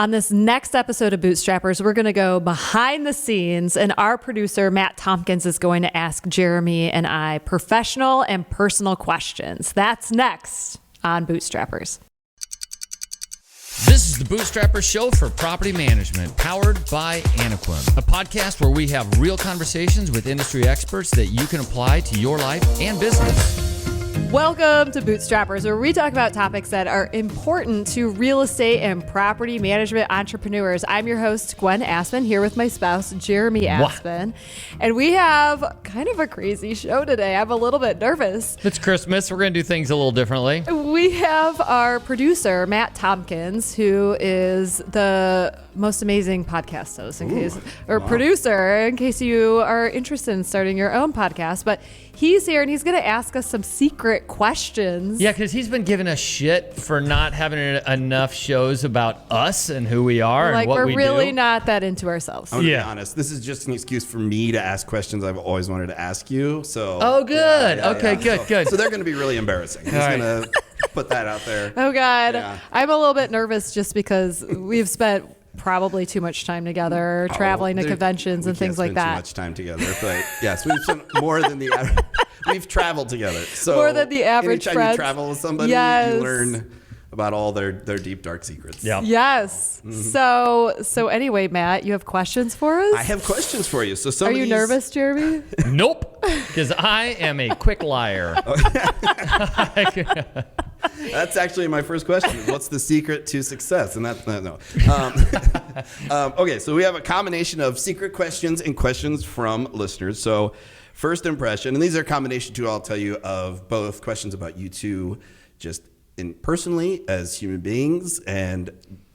On this next episode of Bootstrappers, we're going to go behind the scenes, and our producer, Matt Tompkins, is going to ask Jeremy and I professional and personal questions. That's next on Bootstrappers. This is the Bootstrappers show for property management, powered by Anequim, a podcast where we have real conversations with industry experts that you can apply to your life and business. Welcome to Bootstrappers, where we talk about topics that are important to real estate and property management entrepreneurs. I'm your host, Gwen Aspen, here with my spouse, Jeremy Aspen. And we have kind of a crazy show today. I'm a little bit nervous. It's Christmas. We're going to do things a little differently. We have our producer, Matt Tompkins, who is the most amazing podcast host, producer, in case you are interested in starting your own podcast. But he's here and he's going to ask us some secret questions. Yeah, because he's been giving us shit for not having enough shows about us and who we are and what we do. We're really not that into ourselves. I'm going to be honest. This is just an excuse for me to ask questions I've always wanted to ask you. So. Oh, good. Good. So they're going to be really embarrassing. I'm just going to put that out there. Oh, God. Yeah. I'm a little bit nervous just because we've spent probably too much time together, traveling to conventions and things like that. Too much time together, but yes, we've spent more than the average. We've traveled together, so more than the average. Anytime you travel with somebody, you learn about all their deep dark secrets. Yeah. Yes. Mm-hmm. So anyway, Matt, you have questions for us? I have questions for you. So are you nervous, Jeremy? Nope, because I am a quick liar. That's actually my first question. What's the secret to success? And that's no. Okay, so we have a combination of secret questions and questions from listeners. So first impression, and these are a combination too, I'll tell you, of both questions about you two, just in personally as human beings and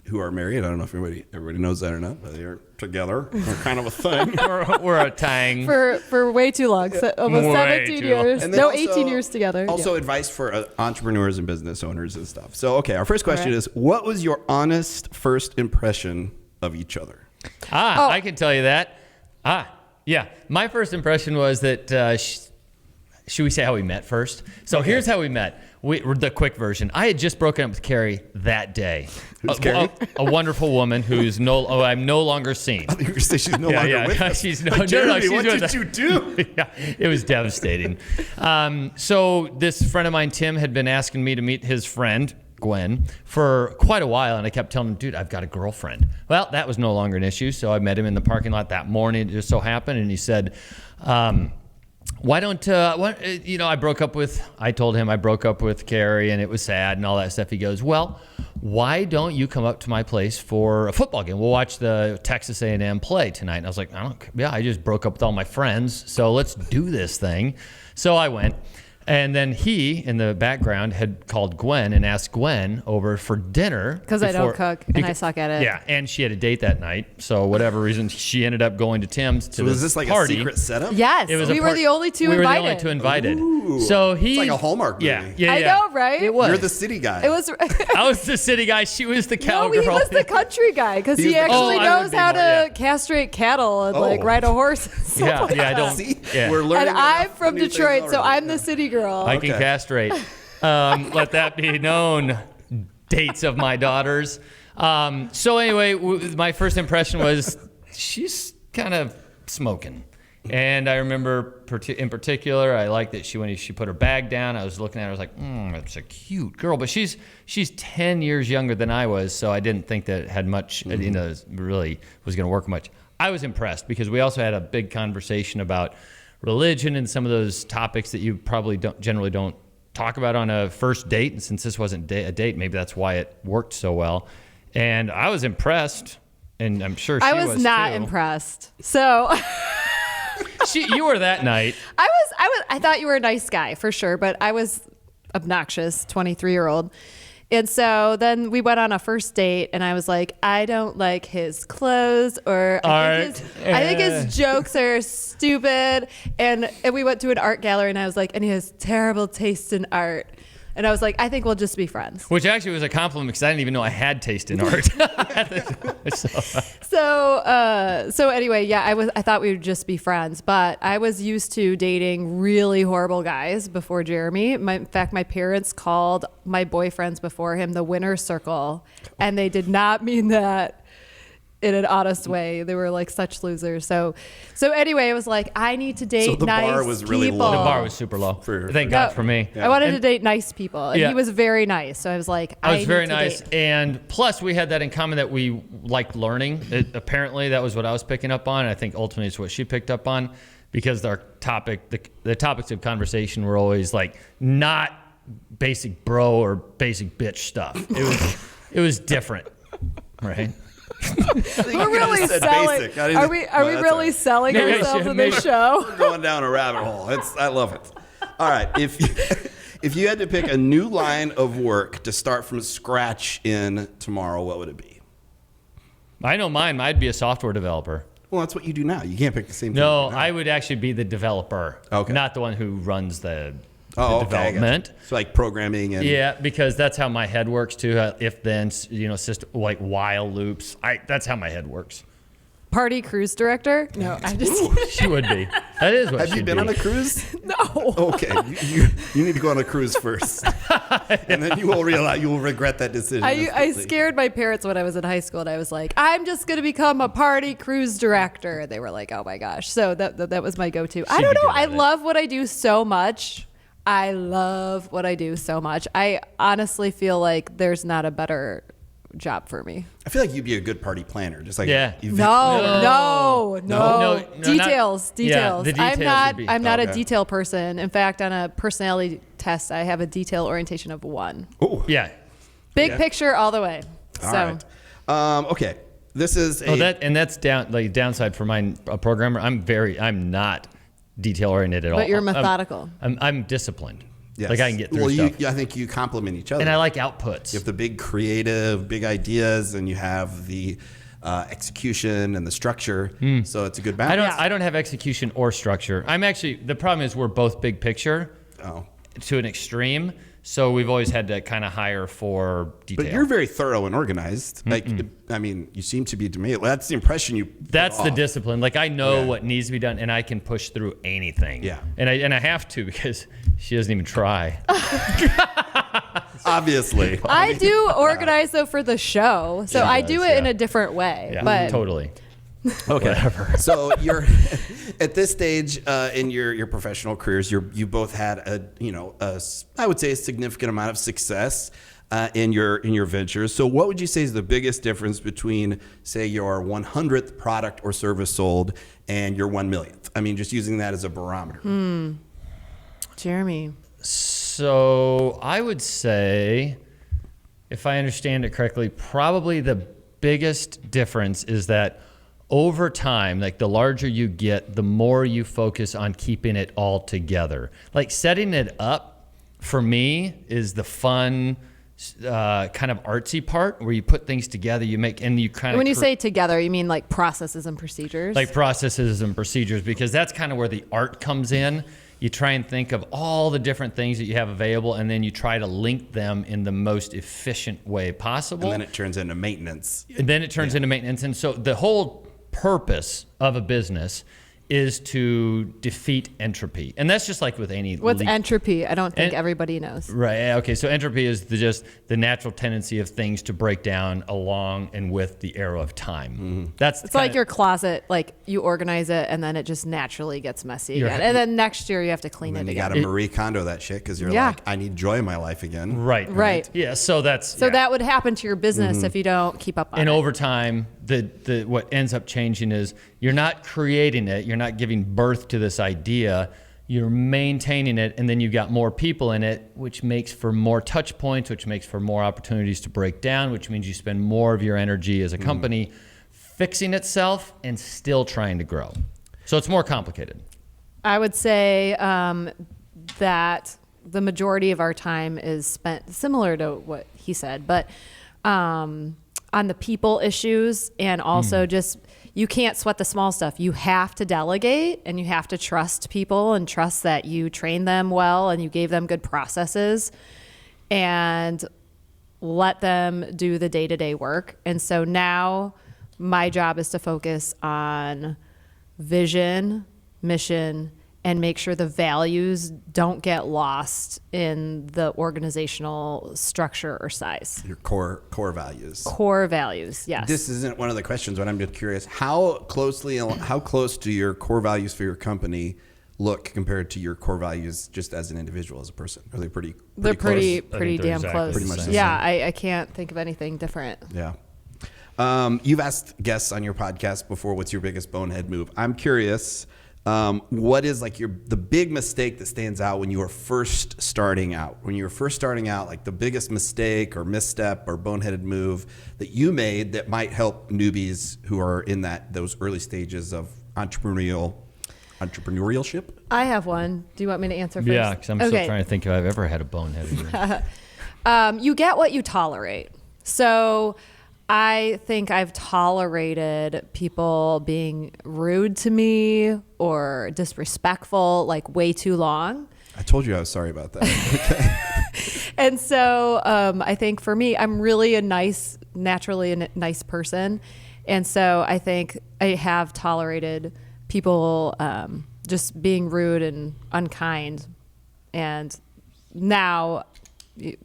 who are married. I don't know if everybody knows that or not, but they're together. We're kind of a thing. we're a tang. For way too long. So almost 17 years. No, 18 years together. Also advice for entrepreneurs and business owners and stuff. So, okay, our first question is, what was your honest first impression of each other? I can tell you that. Yeah. My first impression was that, should we say how we met first? So here's how we met. The quick version. I had just broken up with Carrie that day. Who's Carrie? A wonderful woman who's I'm no longer seen. I think you were going to say she's no longer with us. Jeremy, what did you do? Yeah, it was devastating. So this friend of mine, Tim, had been asking me to meet his friend, Gwen, for quite a while, and I kept telling him, dude, I've got a girlfriend. Well, that was no longer an issue, so I met him in the parking lot that morning. It just so happened, and he said, why don't, I told him I broke up with Carrie and it was sad and all that stuff. He goes, well, why don't you come up to my place for a football game? We'll watch the Texas A&M play tonight. And I was like, I just broke up with all my friends, so let's do this thing. So I went. And then he, in the background, had called Gwen and asked Gwen over for dinner. Because I don't cook and I suck at it. Yeah, and she had a date that night. So whatever reason, she ended up going to Tim's to was this like party. A secret setup? Yes, we were the only two invited. We were the only two invited. Ooh, so it's like a Hallmark movie. Yeah. I know, right? It was. You're the city guy. It was. I was the city guy. She was the cowgirl. No, he was the country guy because he actually knows how to castrate cattle and ride a horse. I don't. See, we're learning. And I'm from Detroit, so I'm the city girl. I can castrate. Let that be known. Dates of my daughters. So anyway, my first impression was she's kind of smoking. And I remember in particular, I liked that when she put her bag down, I was looking at her, I was like, that's a cute girl. But she's 10 years younger than I was, so I didn't think that it had much, really was going to work much. I was impressed because we also had a big conversation about religion and some of those topics that you probably generally don't talk about on a first date. And since this wasn't a date, maybe that's why it worked so well. And I was impressed, and I'm sure she was I was not too. impressed. So you were that night. I thought you were a nice guy for sure, but I was obnoxious 23-year-old. And so then we went on a first date, and I was like, I don't like his clothes, or I think his jokes are stupid. And we went to an art gallery, and I was like, and he has terrible taste in art. And I was like, I think we'll just be friends. Which actually was a compliment because I didn't even know I had taste in art. So anyway, yeah, I thought we would just be friends, but I was used to dating really horrible guys before Jeremy. In fact, my parents called my boyfriends before him the winner's circle, and they did not mean that in an honest way. They were like such losers. So anyway, it was like, I need to date So the nice bar was really people. low. The bar was super low. Thank God for me. I wanted to date nice people, and Yeah. he was very nice. So I was like, I was very need to nice. date. And plus, we had that in common that we liked learning. Apparently, that was what I was picking up on. I think ultimately it's what she picked up on because our topic, the topics of conversation were always like not basic bro or basic bitch stuff. It was different, right? We're really selling. Are we really selling Maybe I ourselves should- in this show? We're going down a rabbit hole. I love it. All right. If you had to pick a new line of work to start from scratch in tomorrow, what would it be? I know mine. I'd be a software developer. Well, that's what you do now. You can't pick the same thing. No, now. I would actually be the developer, not the one who runs the development. So like programming and Yeah, because that's how my head works too. If then, system like while loops. That's how my head works. Party cruise director? No, I just She would be. That is what Have she'd you been be. on a cruise? no. Okay, you need to go on a cruise first, and then you will realize you will regret that decision. I scared my parents when I was in high school, and I was like, I'm just going to become a party cruise director. And they were like, oh my gosh. So that was my go-to. I don't be know. good I at it. love what I do so much. I honestly feel like there's not a better job for me. I feel like you'd be a good party planner, just like Yeah. No. No, Details. Yeah, the details would be- I'm not Okay. a detail person. In fact, on a personality test, I have a detail orientation of 1. Oh, Yeah. Big Yeah. picture all the way. all So right. Okay, this is a. That's downside for a programmer. I'm not detail oriented at all. but you're methodical. I'm disciplined. Yes. Like I can get through well, stuff. I think you complement each other. And I like outputs. You have the big creative, big ideas, and you have the execution and the structure. So it's a good balance. I don't have execution or structure. The problem is we're both big picture to an extreme. So we've always had to kind of hire for detail. But you're very thorough and organized. Like, I mean, you seem to be to me. That's the impression you. That's the off. discipline. Like I know what needs to be done, and I can push through anything. Yeah. And I have to because she doesn't even try. Obviously. I do organize though for the show, so Yeah, I do it yeah. in a different way. Yeah, But totally. Okay. Whatever. So you're at this stage in your professional careers. You both had I would say a significant amount of success in your ventures. So what would you say is the biggest difference between, say, your 100th product or service sold and your 1 millionth? I mean, just using that as a barometer. Jeremy, So I would say, if I understand it correctly, probably the biggest difference is that over time, like the larger you get, the more you focus on keeping it all together. Like setting it up for me is the fun, kind of artsy part where you put things together, and you kind of. when you say together, you mean like processes and procedures? Like processes and procedures, because that's kind of where the art comes in. You try and think of all the different things that you have available, and then you try to link them in the most efficient way possible. And then it turns into maintenance. Into maintenance. And so the whole purpose of a business is to defeat entropy. And that's just like with any... What's entropy? I don't think everybody knows. Right. Okay. So entropy is just the natural tendency of things to break down along and with the arrow of time. It's like your closet, like you organize it and then it just naturally gets messy again. And then next year you have to clean And it you got again. to Marie Kondo that shit because you're Yeah. like, I need joy in my life again. Right. Yeah. So that's... So that would happen to your business if you don't keep up on And it. over time, the what ends up changing is you're not creating it, you're not giving birth to this idea, you're maintaining it, and then you've got more people in it, which makes for more touch points, which makes for more opportunities to break down, which means you spend more of your energy as a company fixing itself and still trying to grow. So it's more complicated. I would say that the majority of our time is spent similar to what he said, but on the people issues, and also just you can't sweat the small stuff. You have to delegate, and you have to trust people and trust that you train them well and you gave them good processes. and let them do the day-to-day work. And so now my job is to focus on vision, mission, and make sure the values don't get lost in the organizational structure or size. Your core values. Core values, yes. This isn't one of the questions, but I'm just curious, how close do your core values for your company look compared to your core values just as an individual, as a person? Are they pretty They're pretty close? damn exactly close. Pretty much the same. Yeah, I can't think of anything different. Yeah. You've asked guests on your podcast before, what's your biggest bonehead move? I'm curious, what is like the big mistake that stands out when you were first starting out? When you were first starting out, like the biggest mistake or misstep or boneheaded move that you made that might help newbies who are in those early stages of entrepreneurship? I have one. Do you want me to answer first? Yeah, because I'm still trying to think if I've ever had a boneheaded move. You get what you tolerate. So I think I've tolerated people being rude to me or disrespectful like way too long. I told you I was sorry about that. And so I think for me, I'm really naturally a nice person. And so I think I have tolerated people just being rude and unkind. And now,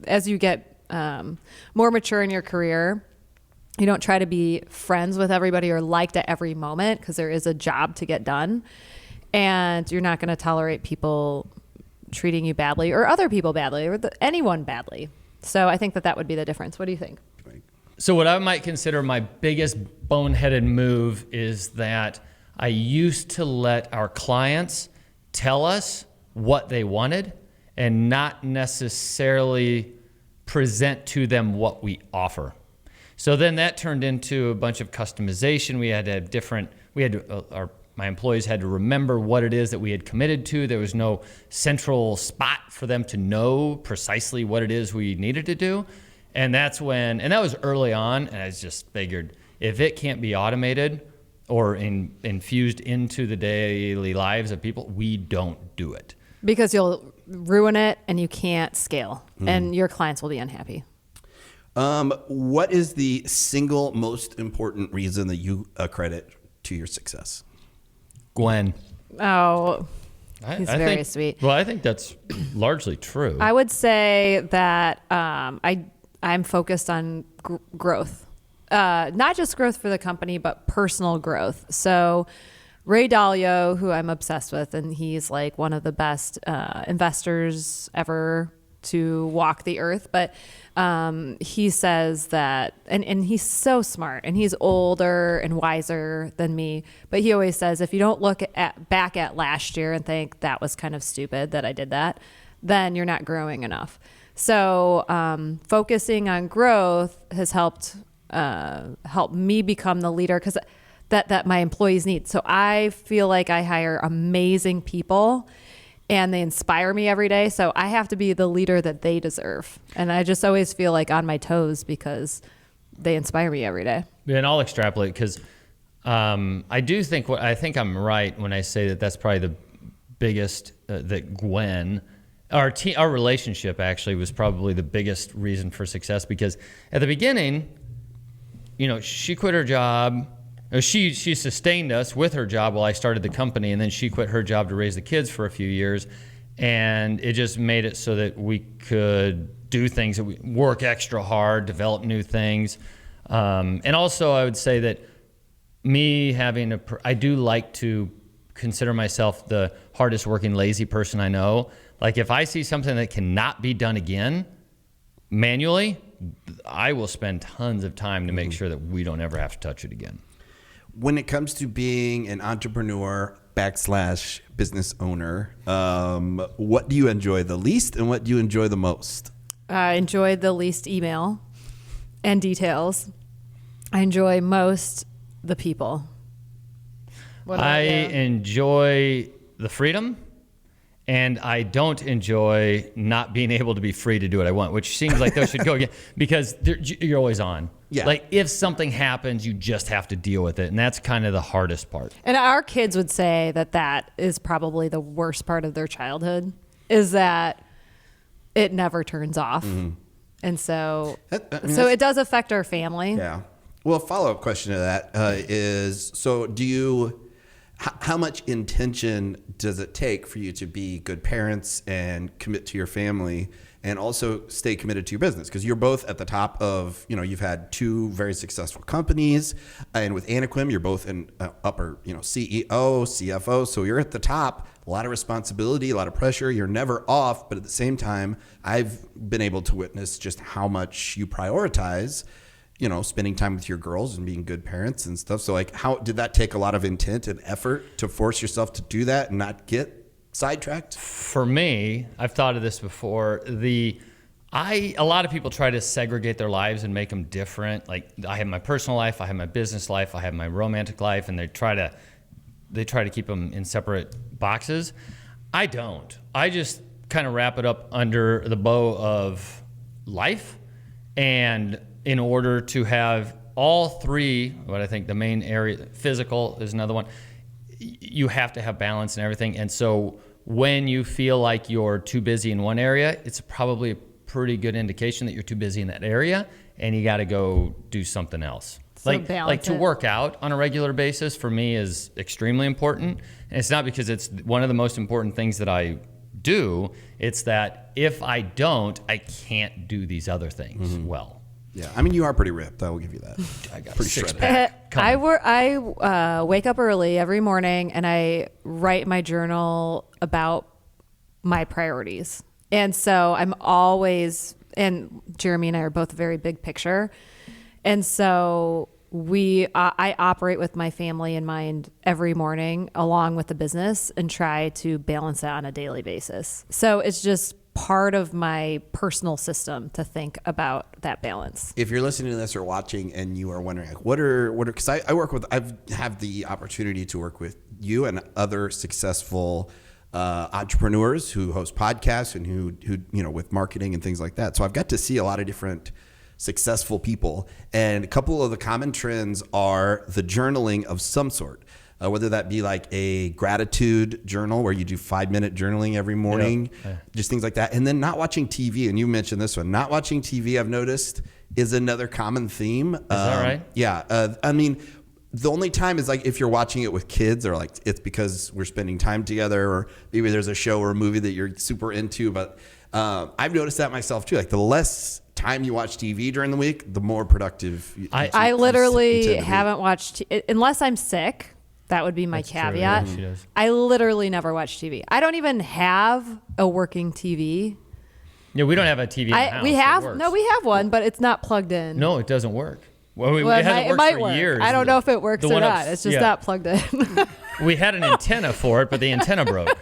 as you get more mature in your career, you don't try to be friends with everybody or liked at every moment because there is a job to get done. And you're not going to tolerate people treating you badly or other people badly or anyone badly. So I think that would be the difference. What do you think? So what I might consider my biggest boneheaded move is that I used to let our clients tell us what they wanted and not necessarily present to them what we offer. So then that turned into a bunch of customization. We had to have my employees had to remember what it is that we had committed to. There was no central spot for them to know precisely what it is we needed to do. And that was early on, and I just figured if it can't be automated or infused into the daily lives of people, we don't do it. Because you'll ruin it and you can't scale, and your clients will be unhappy. What is the single most important reason that you accredit to your success? Gwen. Oh, he's very think, sweet. Well, I think that's largely true. I would say that I'm focused on growth, not just growth for the company, but personal growth. So Ray Dalio, who I'm obsessed with, and he's like one of the best investors ever to walk the earth. But he says that, and he's so smart, and he's older and wiser than me. But he always says, if you don't look back at last year and think that was kind of stupid that I did that, then you're not growing enough. So focusing on growth has helped me become the leader because that my employees need. So I feel like I hire amazing people and they inspire me every day. So I have to be the leader that they deserve. And I just always feel like on my toes because they inspire me every day. Yeah, and I'll extrapolate because I think I'm right when I say that that's probably the biggest, that Gwen, our relationship actually was probably the biggest reason for success because at the beginning, she quit her job. She sustained us with her job while I started the company, and then she quit her job to raise the kids for a few years, and it just made it so that we could do things, that we work extra hard, develop new things, and also I would say that I do like to consider myself the hardest working lazy person I know. Like if I see something that cannot be done again manually, I will spend tons of time to make sure that we don't ever have to touch it again. When it comes to being an entrepreneur / business owner, what do you enjoy the least and what do you enjoy the most? I enjoy the least email and details. I enjoy most the people. I enjoy the freedom, and I don't enjoy not being able to be free to do what I want, which seems like those should go again because you're always on. Yeah. Like if something happens, you just have to deal with it, and that's kind of the hardest part. And our kids would say that is probably the worst part of their childhood, is that it never turns off. And so, I mean, it does affect our family. Yeah. Well, a follow-up question to that is, so how much intention does it take for you to be good parents and commit to your family and also stay committed to your business? Because you're both at the top of, you've had 2 very successful companies. And with Anequim, you're both in upper, CEO, CFO. So you're at the top, a lot of responsibility, a lot of pressure. You're never off. But at the same time, I've been able to witness just how much you prioritize spending time with your girls and being good parents and stuff. So like, how did that take a lot of intent and effort to force yourself to do that and not get sidetracked? For me, I've thought of this before. A lot of people try to segregate their lives and make them different. Like I have my personal life, I have my business life, I have my romantic life, and they try to keep them in separate boxes. I don't. I just kind of wrap it up under the bow of life, and in order to have all 3, what I think the main area, physical is another one, you have to have balance and everything. And so when you feel like you're too busy in one area, it's probably a pretty good indication that you're too busy in that area and you got to go do something else. So like to work out on a regular basis for me is extremely important. And it's not because it's one of the most important things that I do. It's that if I don't, I can't do these other things well. Yeah, I mean, you are pretty ripped. I will give you that. I got pretty six shredded. pack. I wake up early every morning and I write my journal about my priorities. And so I'm always, and Jeremy and I are both very big picture. And so I operate with my family in mind every morning along with the business and try to balance it on a daily basis. So it's just part of my personal system to think about that balance. If you're listening to this or watching and you are wondering, like, what are, because I've have the opportunity to work with you and other successful entrepreneurs who host podcasts and who with marketing and things like that. So I've got to see a lot of different successful people, and a couple of the common trends are the journaling of some sort. Whether that be like a gratitude journal where you do 5-minute journaling every morning, just things like that. And then not watching TV. And you mentioned this one, not watching TV, I've noticed, is another common theme. Is that right? Yeah. I mean, the only time is like if you're watching it with kids, or like it's because we're spending time together, or maybe there's a show or a movie that you're super into. But I've noticed that myself too. Like the less time you watch TV during the week, the more productive. I literally haven't watched, unless I'm sick. That would be my caveat. True, yeah, I literally never watch TV. I don't even have a working TV. Yeah, we don't have a TV in the house. We have one, but it's not plugged in. No, it doesn't work. Well, it hasn't might worked for work. years. I don't know if it works or not. It's just not plugged in. We had an antenna for it, but the antenna broke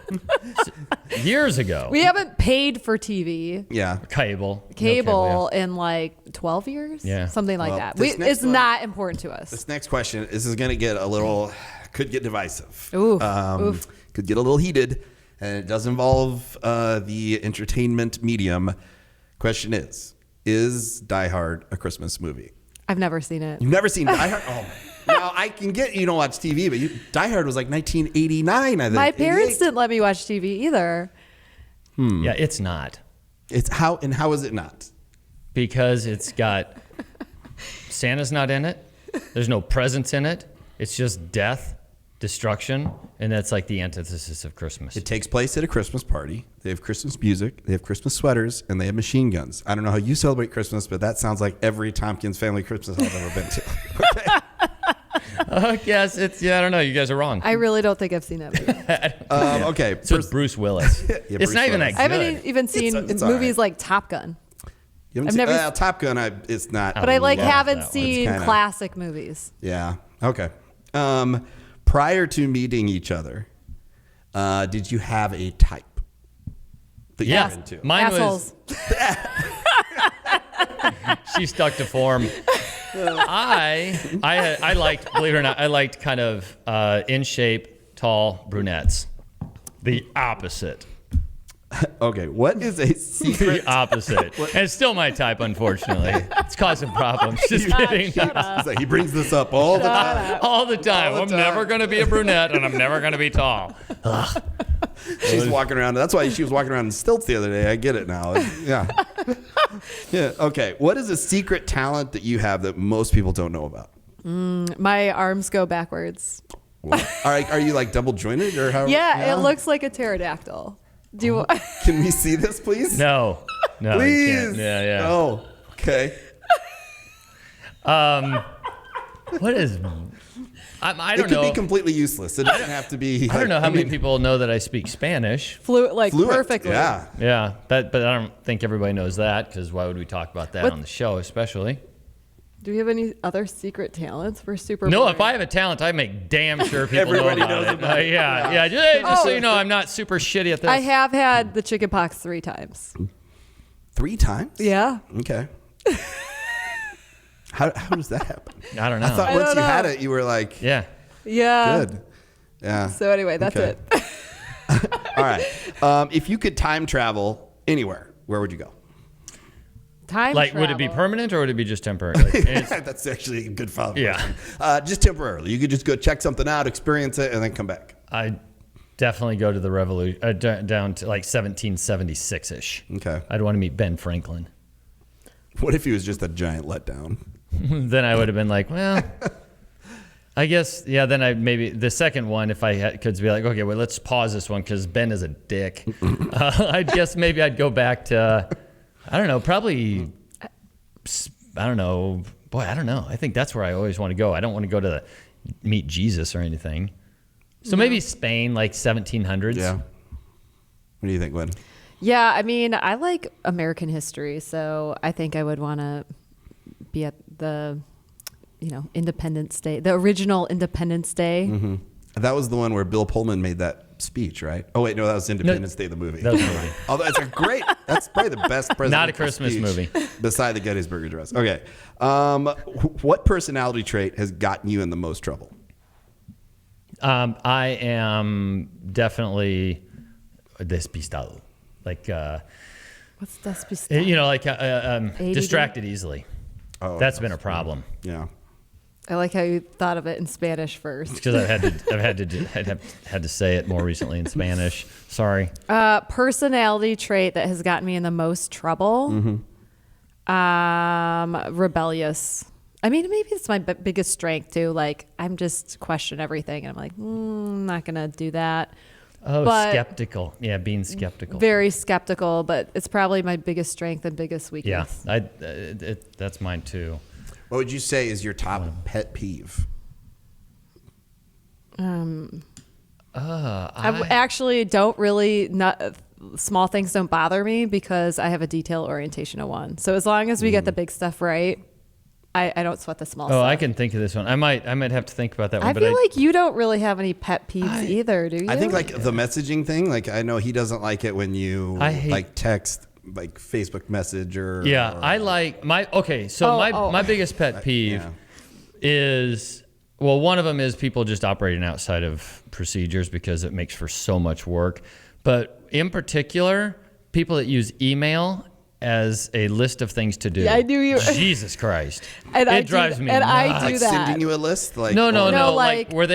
years ago. We haven't paid for TV. Yeah. Cable In like 12 years. Yeah. Something like that. It's not important to us. This next question, this is going to get could get divisive. Oof. Could get a little heated, and it does involve the entertainment medium. Question is Die Hard a Christmas movie? I've never seen it. You've never seen Die Hard? Oh, now I can get you don't watch TV, but Die Hard was like 1989, I think. My parents didn't let me watch TV either. Yeah, it's not. How is it not? Because it's got Santa's not in it. There's no presents in it. It's just death, destruction, and that's like the antithesis of Christmas. It takes place at a Christmas party. They have Christmas music, they have Christmas sweaters, and they have machine guns. I don't know how you celebrate Christmas, but that sounds like every Tompkins family Christmas I've ever been to. Yes, I don't know. You guys are wrong. I really don't think I've seen that movie. Okay. So it's Bruce Willis. Bruce It's not even that Willis. good. I haven't even seen It's movies all right. like Top Gun. You haven't I've seen, never- Top Gun, it's not. But I love haven't that one. seen It's kinda- classic movies. Yeah. Okay. Prior to meeting each other, did you have a type that you were into? Mine Assholes. She stuck to form. I liked, believe it or not, I liked kind of in shape, tall brunettes. The opposite. Okay, what is a secret? The opposite. And it's still my type, unfortunately. It's causing problems. Just kidding. It's like he brings this up all the time. All the time. All the I'm time. never going to be a brunette, and I'm never going to be tall. Ugh. She's walking around. That's why she was walking around in stilts the other day. I get it now. Yeah. Yeah. Okay. What is a secret talent that you have that most people don't know about? My arms go backwards. Are you like double jointed or how? Yeah, it looks like a pterodactyl. Do you? Can we see this, please? No. No. You Please. can't. Yeah. Oh. Okay. What is... I It don't could know. be completely useless. It doesn't have to be. I don't know how many people know that I speak Spanish. Fluent. Perfectly. Yeah. Yeah, but I don't think everybody knows that, because why would we talk about that on the show, especially? Do we have any other secret talents? We're super. No, boring. if I have a talent, I make damn sure people Everybody know about knows it. about it. Yeah. Just so you know, I'm not super shitty at this. I have had the chicken pox 3 times. 3 times? Yeah. Okay. How does that happen? I don't know. I thought I once don't you know. had it, you were like, Yeah. Yeah. good. Yeah. So anyway, that's Okay. it. All right. If you could time travel anywhere, where would you go? Time Like, travel. would it be permanent or would it be just temporary? Like, it's- That's actually a good follow-up. Yeah. question. Just temporarily. You could just go check something out, experience it, and then come back. I'd definitely go to the revolution, down to like 1776-ish. Okay. I'd want to meet Ben Franklin. What if he was just a giant letdown? Then I would have been like, well, I guess, yeah, then I maybe the second one, if I could be like, okay, well, let's pause this one because Ben is a dick. I guess maybe I'd go back to, I don't know, probably, I don't know. Boy, I don't know. I think that's where I always want to go. I don't want to go to meet Jesus or anything. So maybe Spain, like 1700s. Yeah. What do you think, Gwen? Yeah, I mean, I like American history, so I think I would want to be at the, Independence Day, the original Independence Day. Mm-hmm. That was the one where Bill Pullman made that speech, right? Oh, wait, no, that was Independence Day, the movie. That was a movie. Although that's probably the best presidential Not a Christmas speech movie. beside the Gettysburg Address. Okay. What personality trait has gotten you in the most trouble? I am definitely despistado. Like, What's despistado? distracted easily. Oh, That's been a problem. Yeah. I like how you thought of it in Spanish first. Because I've had to say it more recently in Spanish. Sorry. Personality trait that has gotten me in the most trouble. Rebellious. I mean, maybe it's my biggest strength too. Like, I'm just question everything, and I'm like, I'm not gonna do that. Oh, But- skeptical. Yeah, being skeptical. Very skeptical, but it's probably my biggest strength and biggest Yeah, weakness. that's mine too. What would you say is your top pet peeve? I actually don't really small things don't bother me because I have a detail orientation of 1. So as long as we get the big stuff right, I don't sweat the small Oh, stuff. I can think of this one. I might have to think about that one. I feel like you don't really have any pet peeves either, do you? I think like the messaging thing, like I know he doesn't like it when you I hate- like text like Facebook message or yeah, I like my my biggest pet peeve yeah. is, well, one of them is people just operating outside of procedures because it makes for so much work. But in particular, people that use email as a list of things to do. Yeah, I knew you- Jesus Christ. And I it drives do- me and nuts. I do like that. sending you a list like No, No, like like- where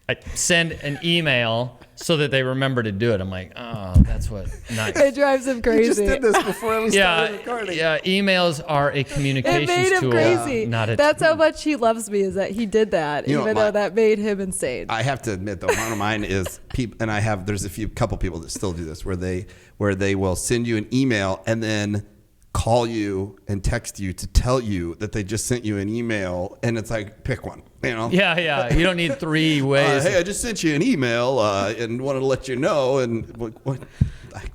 I send an email so that they remember to do it. I'm like, oh, that's what. Nice. It drives him we crazy. just did this before we started recording. Yeah. Emails are a It communications made him tool. crazy. Not a That's how much he loves me, is that he did that, You know, even though that made him insane. I have to admit though, one of mine is people, and there's couple people that still do this where they will send you an email and then call you and text you to tell you that they just sent you an email, and it's like, pick one, Yeah. You don't need 3 ways. hey, I just sent you an email and wanted to let you know, and what?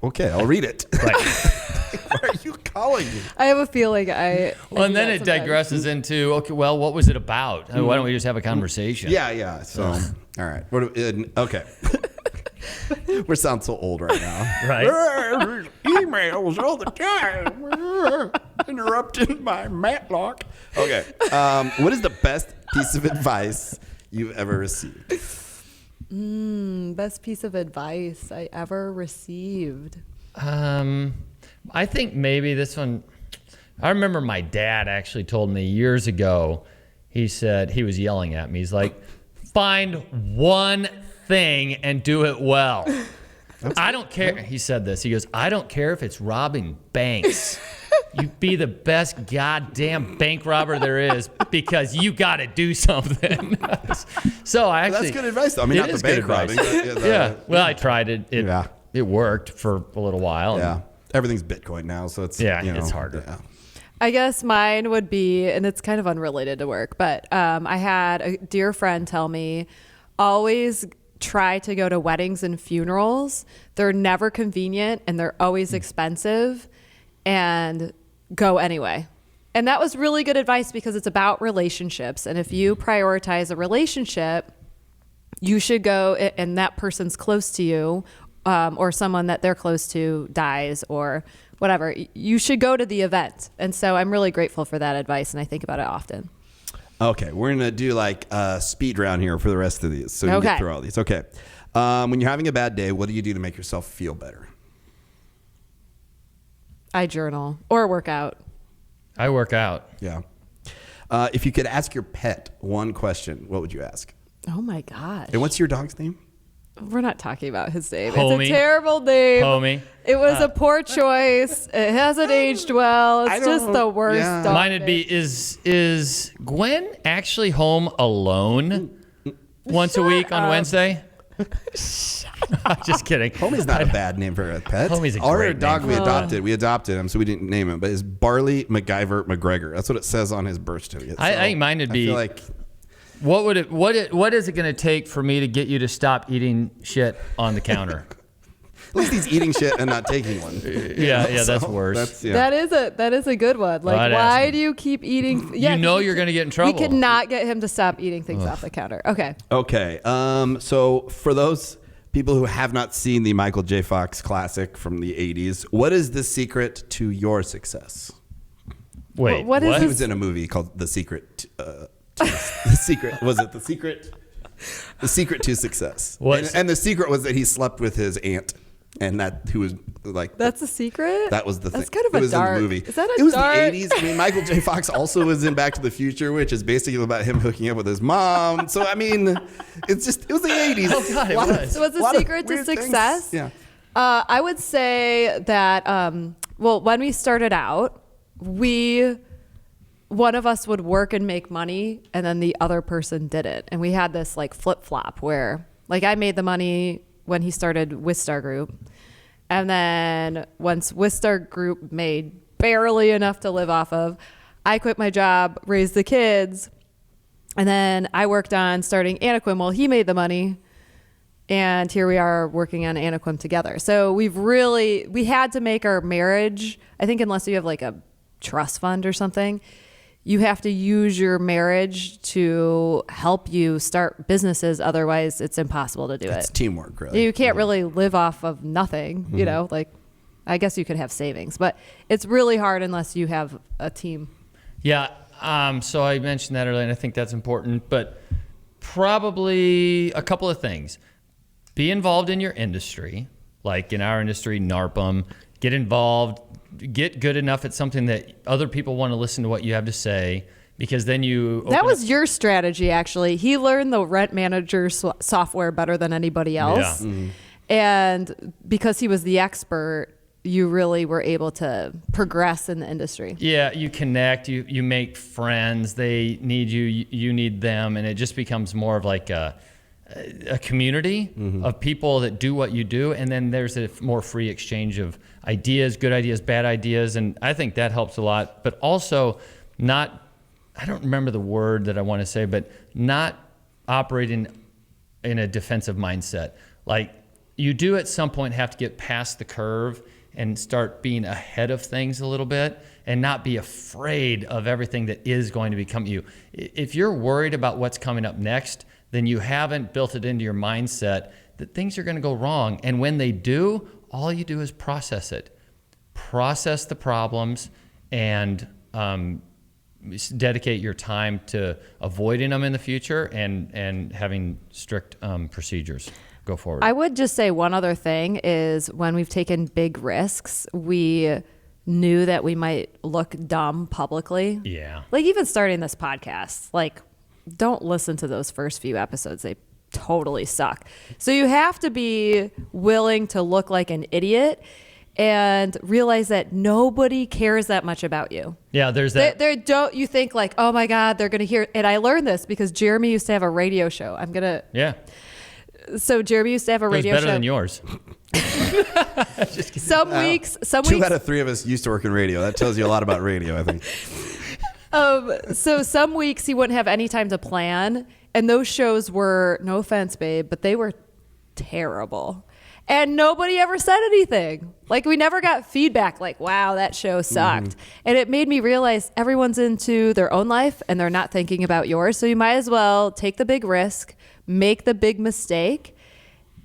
Okay, I'll read it. Right. Why are you calling me? I have a feeling I Well, and do then that it sometimes. digresses into, okay, well, what was it about? Why don't we just have a conversation? Yeah. So, all right. Okay. We sound so old right now. Right. Emails all the time. Interrupting my Matlock. Okay. What is the best piece of advice you've ever received? Best piece of advice I ever received. I think maybe this one, I remember my dad actually told me years ago, he said, he was yelling at me. He's like, find one thing and do it well. I don't care. He said this. He goes, I don't care if it's robbing banks. You be the best goddamn bank robber there is because you got to do something. So I actually. That's good advice, though. I mean, not the bank robbing. Yeah. Well, I tried it. It worked for a little while. Yeah. Everything's Bitcoin now, so it's it's harder. Yeah. I guess mine would be, and it's kind of unrelated to work, but I had a dear friend tell me, always try to go to weddings and funerals. They're never convenient and they're always expensive, and go anyway. And that was really good advice because it's about relationships. And if you prioritize a relationship, you should go, and that person's close to you, or someone that they're close to dies or whatever, you should go to the event. And so I'm really grateful for that advice, and I think about it often. Okay, we're going to do like a speed round here for the rest of these. So you can get through all these. Okay. When you're having a bad day, what do you do to make yourself feel better? I journal or work out. I work out. Yeah. If you could ask your pet one question, what would you ask? Oh my gosh. And what's your dog's name? We're not talking about his name. Homie. It's a terrible name. Homie. It was a poor choice. It hasn't aged well. It's just the worst dog Mine would name. be, is Gwen actually home alone once a week on Wednesday? I'm just kidding. Homie's not a bad name for a pet. Homie's a Our great dog name. we adopted him, so we didn't name him, but it's Barley MacGyver McGregor. That's what it says on his birth certificate. I think mine would be. I feel like What is it going to take for me to get you to stop eating shit on the counter? at least he's eating shit and not taking one. Yeah, that's worse. That is a good one. Like, I'd why ask him. do you keep eating? You know you're going to get in trouble. We could not get him to stop eating things off the counter. Okay. Okay. So for those people who have not seen the Michael J. Fox classic from the 80s, what is the secret to your success? Wait, what is He this? was in a movie called The Secret. The Secret. Was it The Secret? The Secret to Success. And the secret was that he slept with his aunt. And that who was like That's a secret? that was the thing. That's kind of it a was dark. in the movie. Is that a it was dark? the 80s. I mean, Michael J. Fox also was in Back to the Future, which is basically about him hooking up with his mom. So I mean, it was the 80s. Oh, God, it was. So what's the secret to success? Yeah. I would say that, well, when we started out, one of us would work and make money, and then the other person did it. And we had this like flip flop where, like, I made the money when he started Wistar Group, and then once Wistar Group made barely enough to live off of, I quit my job, raised the kids, and then I worked on starting Anequim while he made the money. And here we are working on Anequim together. So we had to make our marriage, I think unless you have like a trust fund or something, you have to use your marriage to help you start businesses. Otherwise, it's impossible to do It's it. teamwork, really. You can't really live off of nothing, you know, like I guess you could have savings, but it's really hard unless you have a team. Yeah. So I mentioned that earlier, and I think that's important, but probably a couple of things. Be involved in your industry, like in our industry, NARPM. Get involved. Get good enough at something that other people want to listen to what you have to say, because then you That was your strategy, actually. He learned the rent manager software better than anybody else. Yeah. And because he was the expert, you really were able to progress in the industry. Yeah, you connect, you make friends. They need you, you need them, and it just becomes more of like a community of people that do what you do, and then there's a more free exchange of ideas, good ideas, bad ideas, and I think that helps a lot. But also I don't remember the word that I want to say, but not operating in a defensive mindset. Like, you do at some point have to get past the curve and start being ahead of things a little bit, and not be afraid of everything that is going to become you. If you're worried about what's coming up next, then you haven't built it into your mindset that things are going to go wrong. And when they do, all you do is process it. Process the problems and dedicate your time to avoiding them in the future and having strict procedures go forward. I would just say one other thing is when we've taken big risks, we knew that we might look dumb publicly. Yeah. Like even starting this podcast, like don't listen to those first few episodes. They totally suck. So you have to be willing to look like an idiot and realize that nobody cares that much about you. Yeah, there's that. They don't. You think like, oh my God, they're gonna hear. And I learned this because Jeremy used to have a radio show. Yeah. So Jeremy used to have a radio show. It was better than yours. Some weeks. 2 out of 3 of us used to work in radio. That tells you a lot about radio, I think. So some weeks he wouldn't have any time to plan, and those shows were, no offense, babe, but they were terrible. And nobody ever said anything. Like we never got feedback like, wow, that show sucked. And it made me realize everyone's into their own life and they're not thinking about yours. So you might as well take the big risk, make the big mistake,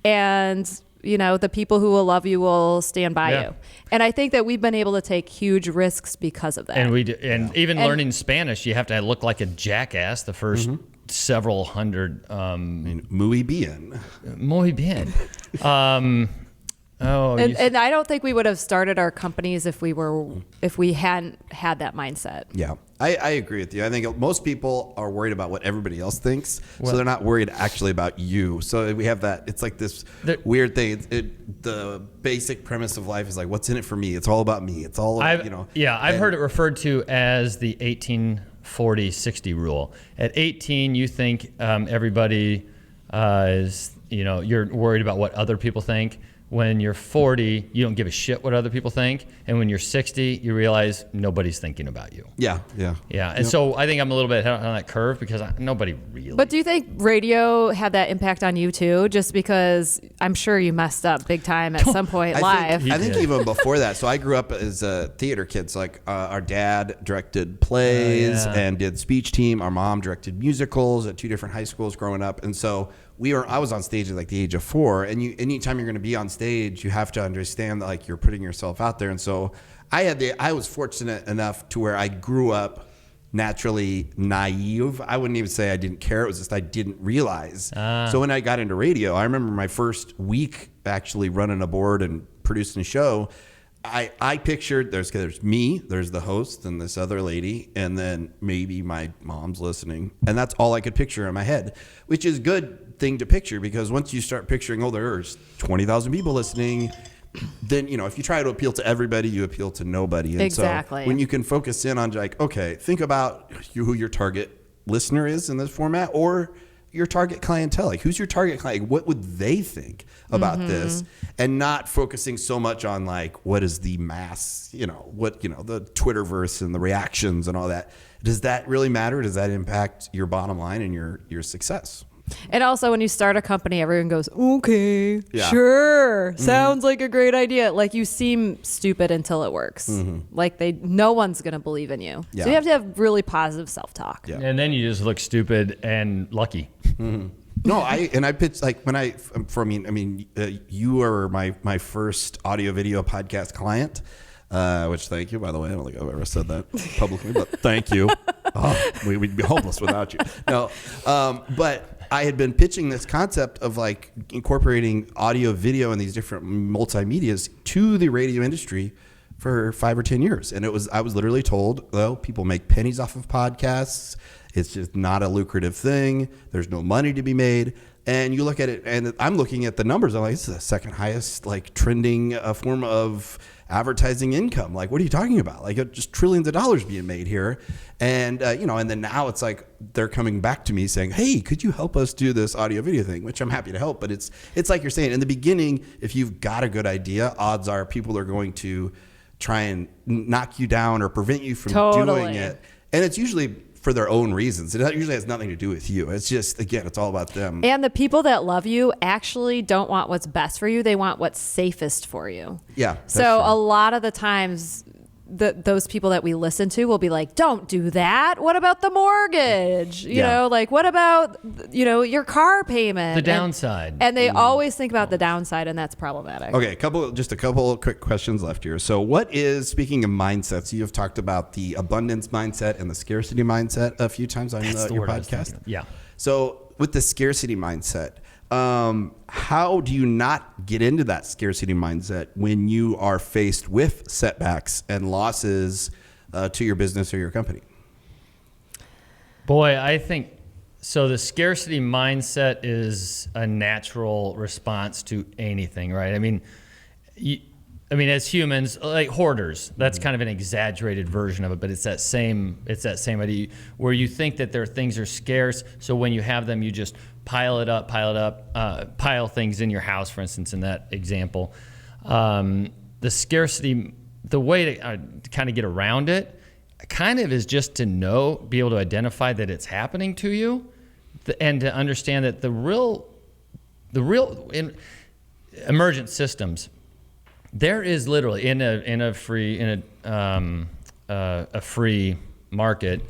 and the people who will love you will stand by you. And I think that we've been able to take huge risks because of that. And even learning Spanish, you have to look like a jackass the first several hundred. Muy bien. Muy bien. And I don't think we would have started our companies if we hadn't had that mindset. Yeah, I agree with you. I think most people are worried about what everybody else thinks, so they're not worried actually about you. So we have that. It's like this weird thing. The basic premise of life is like, what's in it for me? It's all about me. It's all Yeah, I've heard it referred to as the 18-40-60 rule. At 18, you think everybody is, you're worried about what other people think. When you're 40, you don't give a shit what other people think. And when you're 60, you realize nobody's thinking about you. Yeah. And so I think I'm a little bit on that curve because nobody really. But do you think radio had that impact on you too? Just because I'm sure you messed up big time at some point live. I think even before that. So I grew up as a theater kid. So like our dad directed plays and did speech team. Our mom directed musicals at 2 different high schools growing up. And so I was on stage at like the age of 4, and anytime you're going to be on stage, you have to understand that like you're putting yourself out there. And so I was fortunate enough to where I grew up naturally naive. I wouldn't even say I didn't care. It was just I didn't realize. So when I got into radio, I remember my first week actually running a board and producing a show. I pictured there's me, there's the host, and this other lady, and then maybe my mom's listening, and that's all I could picture in my head, which is good thing to picture because once you start picturing, there's 20,000 people listening, then if you try to appeal to everybody, you appeal to nobody. And exactly. So when you can focus in on like, okay, think about who your target listener is in this format, or your target clientele. Like, who's your target client? What would they think about this? And not focusing so much on like, what is the mass, the Twitterverse and the reactions and all that. Does that really matter? Does that impact your bottom line and your success? And also when you start a company, everyone goes, okay, sure. Sounds like a great idea. Like you seem stupid until it works. Like no one's going to believe in you. So you have to have really positive self-talk. Yeah. And then you just look stupid and lucky. No, I pitched like you are my first audio video podcast client, which thank you, by the way. I don't think I've ever said that publicly, but thank you. We'd be hopeless without you. No, but I had been pitching this concept of like incorporating audio, video, and these different multimedias to the radio industry for 5 or 10 years. And I was literally told, people make pennies off of podcasts. It's just not a lucrative thing. There's no money to be made. And you look at it, and I'm looking at the numbers. I'm like, it's the second highest like trending form of advertising income. Like, what are you talking about? Like, just trillions of dollars being made here. And, and then now it's like they're coming back to me saying, hey, could you help us do this audio video thing? Which I'm happy to help. But it's like you're saying, in the beginning, if you've got a good idea, odds are people are going to try and knock you down or prevent you from doing it. And it's usually for their own reasons. It usually has nothing to do with you. It's just, again, it's all about them. And the people that love you actually don't want what's best for you. They want what's safest for you. Yeah. So a lot of the times those people that we listen to will be like, don't do that. What about the mortgage? You know, like, what about, your car payment? The downside. And they always think about the downside, and that's problematic. Okay, just a couple of quick questions left here. So speaking of mindsets, you have talked about the abundance mindset and the scarcity mindset a few times on your podcast. Yeah. So with the scarcity mindset, how do you not get into that scarcity mindset when you are faced with setbacks and losses to your business or your company? Boy, I think so. The scarcity mindset is a natural response to anything, right? I mean, as humans, like hoarders, that's kind of an exaggerated version of it, but it's that same idea where you think that things are scarce. So when you have them, you just pile things in your house, for instance, in that example. The scarcity, the way to kind of get around it kind of is just to be able to identify that it's happening to you, and to understand that the real in emergent systems, there is literally in a free market,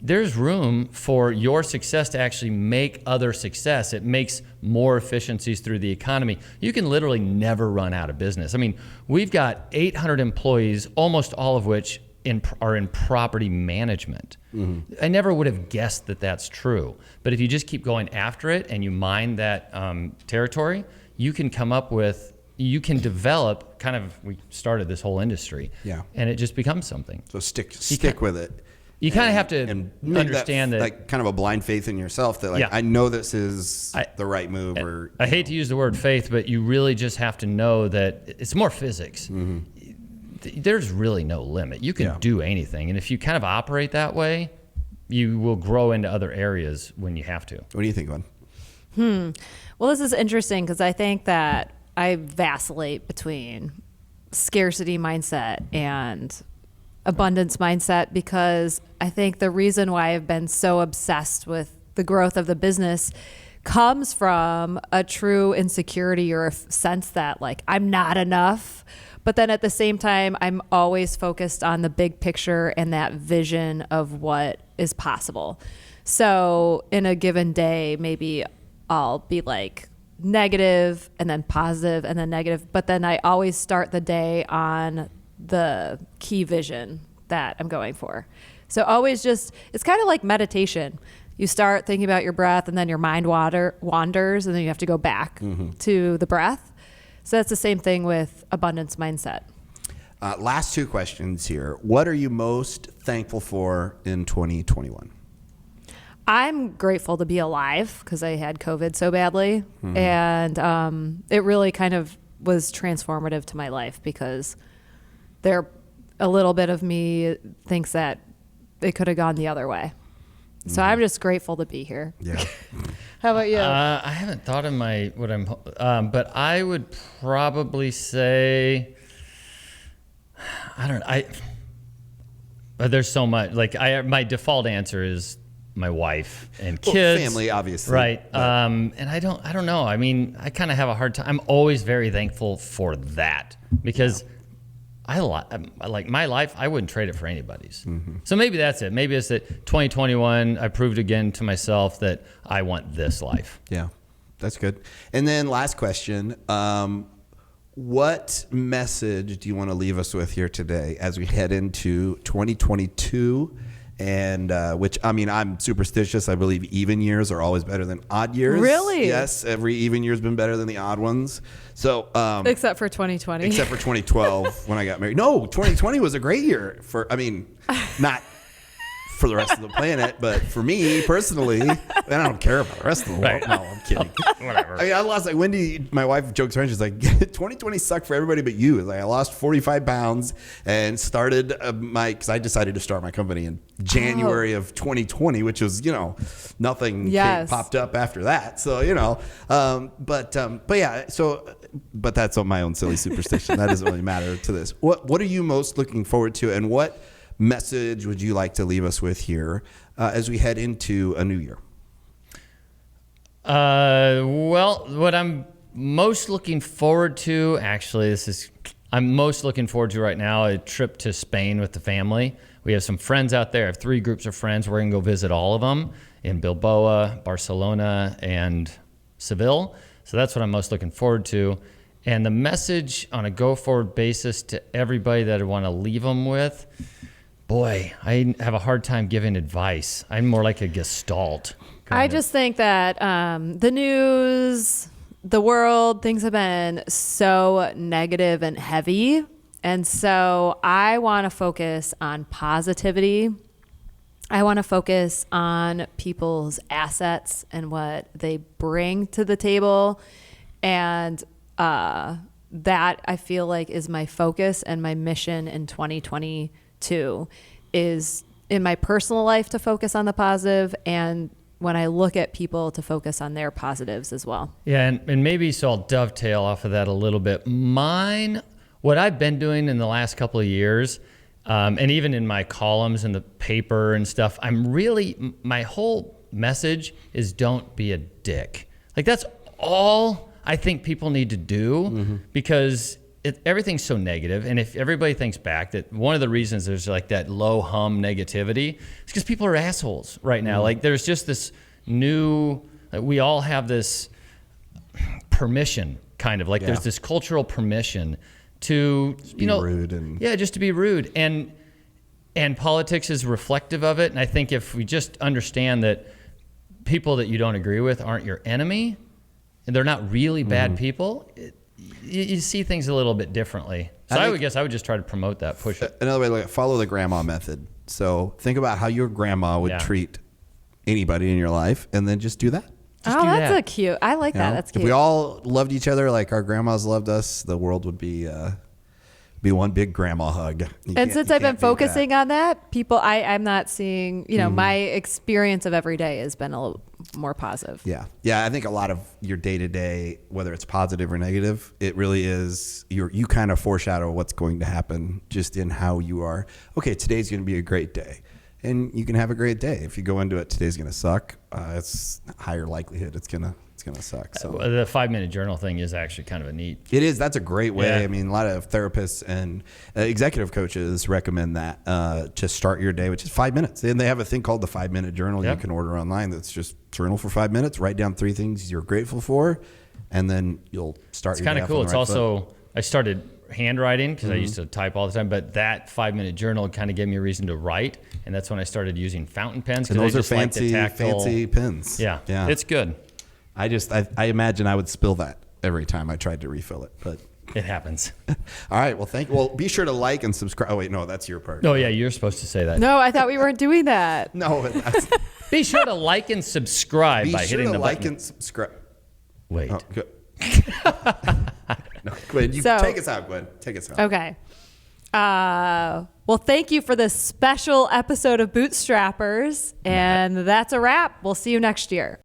there's room for your success to actually make other success. It makes more efficiencies through the economy. You can literally never run out of business. I mean, we've got 800 employees, almost all of which are in property management. Mm-hmm. I never would have guessed that that's true. But if you just keep going after it and you mine that territory, you can develop we started this whole industry. Yeah. And it just becomes something. So stick with it. You kind of have to understand that, like, kind of a blind faith in yourself that, like, I know this is the right move. I hate to use the word faith, but you really just have to know that it's more physics. Mm-hmm. There's really no limit. You can do anything. And if you kind of operate that way, you will grow into other areas when you have to. What do you think, Gwen? Well, this is interesting because I think that I vacillate between scarcity mindset and abundance mindset, because I think the reason why I've been so obsessed with the growth of the business comes from a true insecurity or a sense that, like, I'm not enough. But then at the same time, I'm always focused on the big picture and that vision of what is possible. So in a given day, maybe I'll be like negative and then positive and then negative. But then I always start the day on the key vision that I'm going for. So always it's kind of like meditation. You start thinking about your breath and then your mind wanders and then you have to go back to the breath. So that's the same thing with abundance mindset. Last two questions here. What are you most thankful for in 2021? I'm grateful to be alive because I had COVID so badly. And it really kind of was transformative to my life because a little bit of me thinks that it could have gone the other way. So I'm just grateful to be here. Yeah. How about you? I haven't thought of but I would probably say, there's so much. Like my default answer is my wife and kids, family, obviously, right? And I don't know. I mean, I kind of have a hard time. I'm always very thankful for that because I like my life. I wouldn't trade it for anybody's. So maybe that's it. Maybe it's that 2021, I proved again to myself that I want this life. Yeah, that's good. And then last question, what message do you want to leave us with here today as we head into 2022? And which, I mean, I'm superstitious. I believe even years are always better than odd years. Really? Yes, every even year's been better than the odd ones. So except for 2020. Except for 2012 when I got married. No, 2020 was a great year not for the rest of the planet, but for me personally, and I don't care about the rest of the world. Right. No, I'm kidding. Whatever. I mean, I lost, like, Wendy, my wife, jokes around. She's like, 2020 sucked for everybody but you. Like, I lost 45 pounds and started because I decided to start my company in January of 2020, which was, nothing popped up after that. So, but that's on my own silly superstition. That doesn't really matter to this. What are you most looking forward to, and what message would you like to leave us with here as we head into a new year? Well, what I'm most looking forward to, actually, I'm most looking forward to right now a trip to Spain with the family. We have some friends out there. I have 3 groups of friends. We're going to go visit all of them in Bilbao, Barcelona, and Seville. So that's what I'm most looking forward to. And the message on a go-forward basis to everybody that I want to leave them with, boy, I have a hard time giving advice. I'm more like a gestalt. I just think that the news, the world, things have been so negative and heavy. And so I want to focus on positivity. I want to focus on people's assets and what they bring to the table. And that I feel like is my focus and my mission in 2022 is in my personal life to focus on the positive, and when I look at people to focus on their positives as well. Yeah, and maybe so I'll dovetail off of that a little bit. What I've been doing in the last couple of years, and even in my columns in the paper and stuff, my whole message is don't be a dick. Like that's all I think people need to do because everything's so negative. And if everybody thinks back that one of the reasons there's like that low hum negativity is because people are assholes right now. Like there's just this we all have this permission kind of like there's this cultural permission to, be rude and just to be rude. And politics is reflective of it. And I think if we just understand that people that you don't agree with aren't your enemy, and they're not really bad people, you see things a little bit differently. So I would just try to promote that, push it. Another way, like follow the grandma method. So think about how your grandma would treat anybody in your life, and then just do that. That's a cute. I like that. That's cute. If we all loved each other like our grandmas loved us, the world would be one big grandma hug. And since I've been focusing on that, people, I'm not seeing, my experience of every day has been a little more positive. Yeah. Yeah. I think a lot of your day to day, whether it's positive or negative, it really is you kind of foreshadow what's going to happen just in how you are. Okay, today's going to be a great day. And you can have a great day. If you go into it, today's going to suck. It's higher likelihood it's going to suck. So the 5-minute journal thing is actually kind of a neat. It is. That's a great way. Yeah. I mean, a lot of therapists and executive coaches recommend that to start your day, which is 5 minutes. And they have a thing called the 5-minute journal you can order online. That's just journal for 5 minutes. Write down 3 things you're grateful for, and then you'll start. It's kind of cool. It's also I started handwriting because I used to type all the time, but that 5-minute journal kind of gave me a reason to write, and that's when I started using fountain pens. And those are fancy pens. Yeah, it's good. I imagine I would spill that every time I tried to refill it, but it happens. All right. Well, be sure to like and subscribe. Oh wait, no, that's your part. Oh yeah, you're supposed to say that. No, I thought we weren't doing that. No. Be sure to like and subscribe by hitting the button. Like and subscribe. Wait. Oh, good. No, Gwen, take us out, Gwen. Take us out. Okay. Well, thank you for this special episode of Bootstrappers, and that's a wrap. We'll see you next year.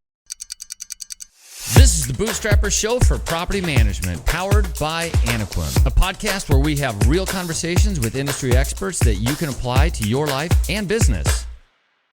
This is the Bootstrappers Show for Property Management, powered by Anequim, a podcast where we have real conversations with industry experts that you can apply to your life and business.